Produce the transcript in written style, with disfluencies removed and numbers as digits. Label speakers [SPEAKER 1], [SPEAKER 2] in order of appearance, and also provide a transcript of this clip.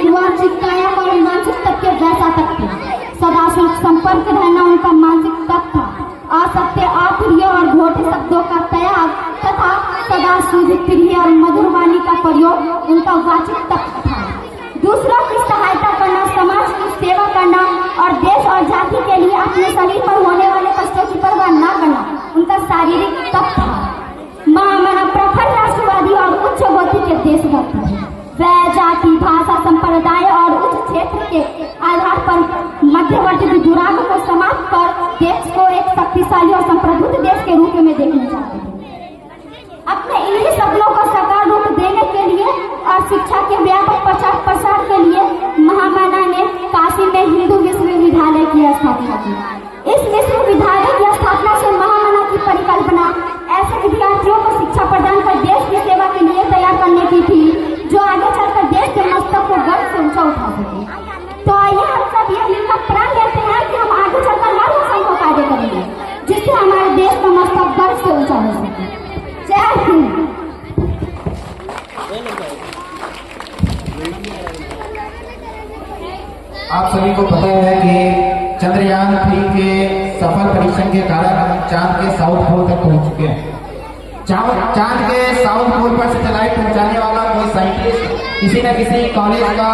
[SPEAKER 1] वार्षिक कायक और मानसिक तक के वैसा तक था। सदा संपर्क रहना उनका मानसिक तक था। असत्य, अप्रिय और घोटे शब्दों का त्याग तथा सदा शुद्ध, प्रिय और मधुर वाणी का प्रयोग उनका वाचिक तक था। दूसरों की सहायता करना, समाज की सेवा करना और देश और जाति के लिए अपने शरीर पर होने वाले कष्टों की परवाह न करना उनका शारीरिक तप था। महामना प्रखर राष्ट्रवादी और उच्च कोटि के देशभक्त थे। वह जाति, भाषा, संप्रदाय और उच्च क्षेत्र के आधार पर मध्यवर्ती विदुराग को समाप्त कर देश को एक शक्तिशाली और संप्रभुत्व देश के रूप में देखना चाहते थे। अपने इन्हीं सपनों को साकार रूप देने के लिए और शिक्षा के व्यापक प्रचार प्रसार के लिए महामना ने काशी में हिंदू विश्वविद्यालय की स्थापना की। इस विश्वविद्यालय की स्थापना से महामना की परिकल्पना ऐसे विद्यार्थियों को शिक्षा प्रदान कर देश की सेवा के लिए तैयार करने की थी जो आगे चलकर देश के मस्तक को गर्व से ऊंचा उठा सके। तो आइए हम सब ये मिलकर प्रण लेते हैं कि हम आगे चलकर हर असंभव कार्य करेंगे जिससे हमारे देश का मस्तक गर्व से ऊंचा हो सके। जय हिंद।
[SPEAKER 2] आप सभी को पता है कि चंद्रयान 3 के सफल परीक्षण के कारण हम चांद के साउथ पोल तक पहुंच चुके हैं। चांद के साउथ पोल पर सैटेलाइट पहुंचाने वाला कोई साइंटिस्ट किसी न किसी कॉलेज का